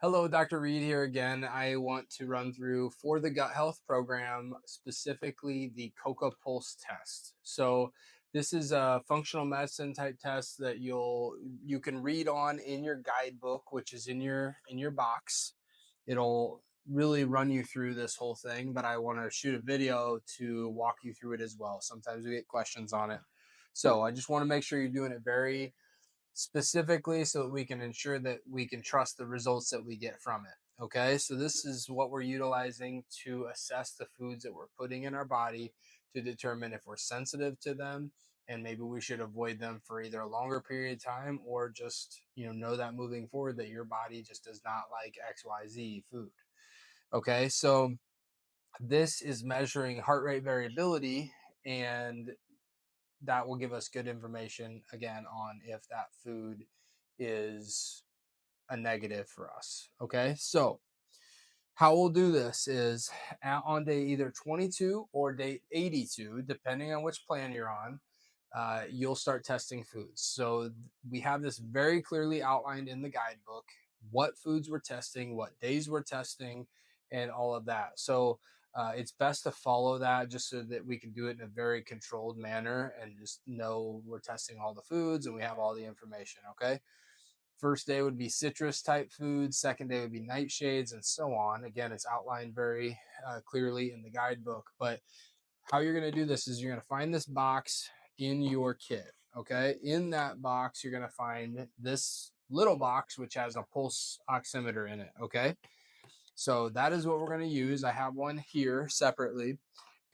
Hello, Dr. Reed here again. I want to run through for the gut health program, specifically the Coca Pulse test. So this is a functional medicine type test that you can read on in your guidebook, which is in your box. It'll really run you through this whole thing, but I want to shoot a video to walk you through it as well. Sometimes we get questions on it. So I just want to make sure you're doing it very specifically so that we can ensure that we can trust the results that we get from it. Okay, so this is what we're utilizing to assess the foods that we're putting in our body to determine if we're sensitive to them and maybe we should avoid them for either a longer period of time or just know that moving forward that your body just does not like XYZ food. Okay, so this is measuring heart rate variability, and that will give us good information again on if that food is a negative for us. Okay, so how we'll do this is on day either 22 or day 82, depending on which plan you're on. You'll start testing foods. So we have this very clearly outlined in the guidebook what foods we're testing, what days we're testing, and all of that. So it's best to follow that just so that we can do it in a very controlled manner and just know we're testing all the foods and we have all the information. Okay. First day would be citrus type foods. Second day would be nightshades, and so on. Again, it's outlined very clearly in the guidebook. But how you're going to do this is you're going to find this box in your kit. Okay. In that box, you're going to find this little box, which has a pulse oximeter in it. Okay. So that is what we're going to use. I have one here separately.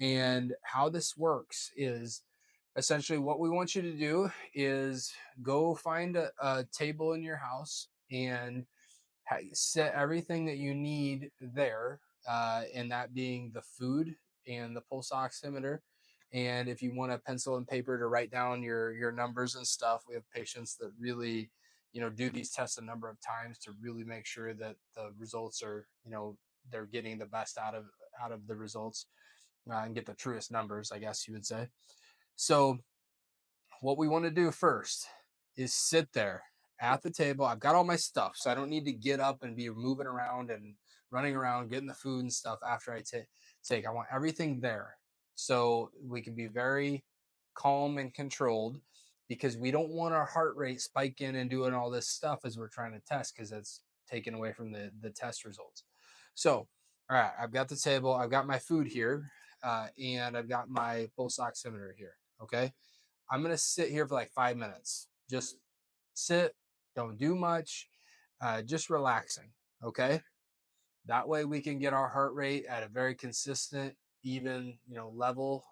And how this works is essentially what we want you to do is go find a table in your house and set everything that you need there, and that being the food and the pulse oximeter. And if you want a pencil and paper to write down your numbers and stuff, we have patients that really do these tests a number of times to really make sure that the results are they're getting the best out of the results, and get the truest numbers, I guess you would say. So what we want to do first is sit there at the table. I've got all my stuff, so I don't need to get up and be moving around and running around getting the food and stuff after I take. I want everything there so we can be very calm and controlled, because we don't want our heart rate spiking and doing all this stuff as we're trying to test, because it's taken away from the test results. So, all right, I've got the table, I've got my food here, and I've got my pulse oximeter here. Okay, I'm gonna sit here for like 5 minutes. Just sit, don't do much, just relaxing. Okay. That way we can get our heart rate at a very consistent, even, level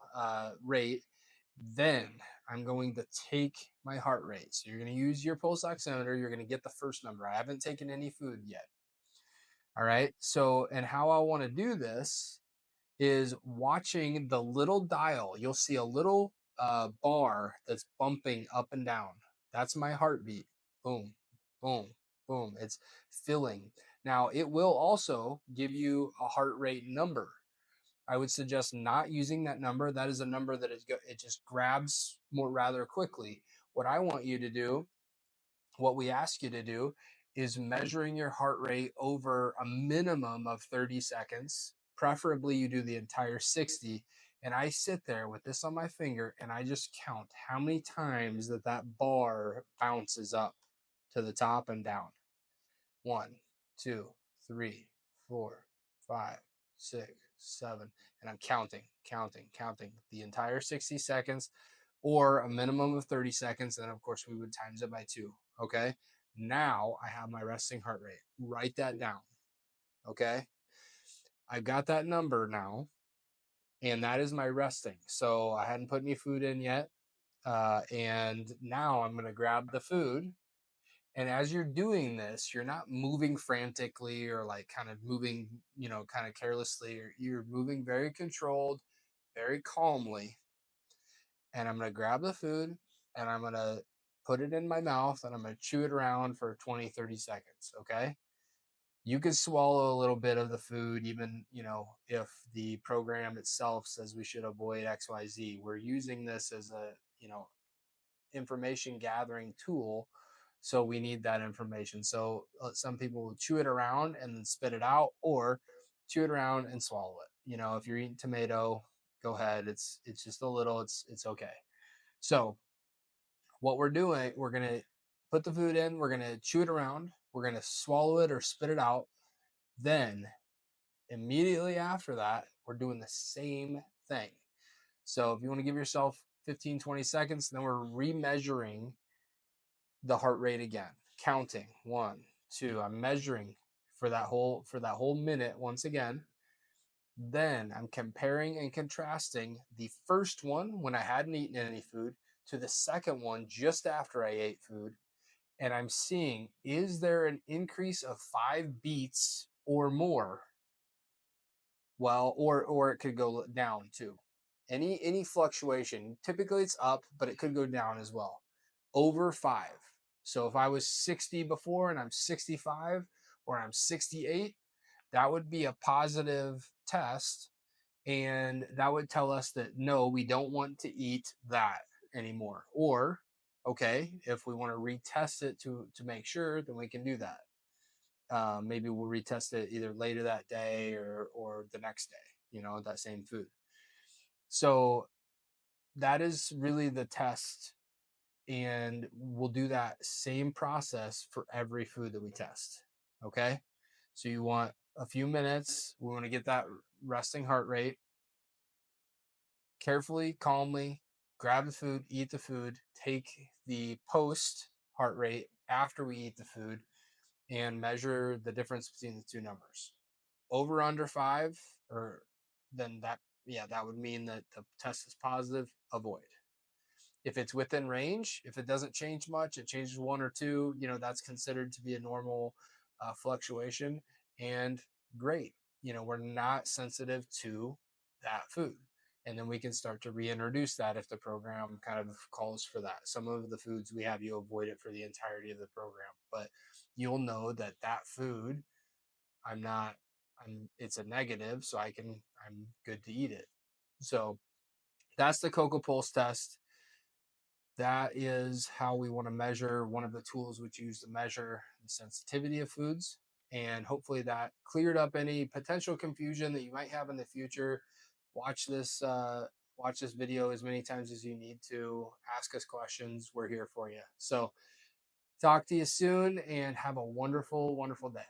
rate. Then I'm going to take my heart rate. So you're going to use your pulse oximeter. You're going to get the first number. I haven't taken any food yet. All right. So, and how I want to do this is watching the little dial. You'll see a little bar that's bumping up and down. That's my heartbeat. Boom, boom, boom. It's filling. Now, it will also give you a heart rate number. I would suggest not using that number. That is a number that it just grabs more rather quickly. What I want you to do, what we ask you to do, is measuring your heart rate over a minimum of 30 seconds. Preferably, you do the entire 60. And I sit there with this on my finger and I just count how many times that bar bounces up to the top and down. One, two, three, four, five, six, seven. And I'm counting, counting, counting the entire 60 seconds, or a minimum of 30 seconds. And of course, we would times it by two. Okay. Now I have my resting heart rate. Write that down. Okay. I've got that number now, and that is my resting. So I hadn't put any food in yet. And now I'm going to grab the food. And as you're doing this, you're not moving frantically or like kind of moving, kind of carelessly. You're moving very controlled, very calmly. And I'm going to grab the food and I'm going to put it in my mouth and I'm going to chew it around for 20, 30 seconds. Okay. You can swallow a little bit of the food, even, if the program itself says we should avoid XYZ. We're using this as a, information gathering tool So we need that information. So some people will chew it around and then spit it out, or chew it around and swallow it. If you're eating tomato, go ahead. It's just a little. It's okay. So what we're doing, we're gonna put the food in. We're gonna chew it around. We're gonna swallow it or spit it out. Then immediately after that, we're doing the same thing. So if you want to give yourself 15, 20 seconds, then we're remeasuring the heart rate again, counting 1, 2. I'm measuring for that whole minute once again. Then I'm comparing and contrasting the first one when I hadn't eaten any food to the second one just after I ate food. And I'm seeing, is there an increase of 5 beats or more? Well, or it could go down too. Any fluctuation, typically it's up, but it could go down as well. Over 5. So if I was 60 before and I'm 65 or I'm 68, that would be a positive test, and that would tell us that no, we don't want to eat that anymore. Or okay, if we want to retest it to make sure, then we can do that. Maybe we'll retest it either later that day or the next day, that same food. So that is really the test. And we'll do that same process for every food that we test. Okay. So you want a few minutes. We want to get that resting heart rate. Carefully, calmly, grab the food, eat the food, take the post heart rate after we eat the food, and measure the difference between the two numbers. Over under 5, or then that, yeah, that would mean that the test is positive. Avoid. If it's within range, if it doesn't change much, it changes 1 or 2, that's considered to be a normal fluctuation. And great, we're not sensitive to that food. And then we can start to reintroduce that if the program kind of calls for that. Some of the foods we have you avoid it for the entirety of the program, but you'll know that that food, I'm not, it's a negative, so I'm good to eat it. So that's the Coca Pulse test. That is how we want to measure, one of the tools which use to measure the sensitivity of foods. And hopefully that cleared up any potential confusion that you might have in the future. Watch this video as many times as you need to. Ask us questions. We're here for you. So talk to you soon and have a wonderful, wonderful day.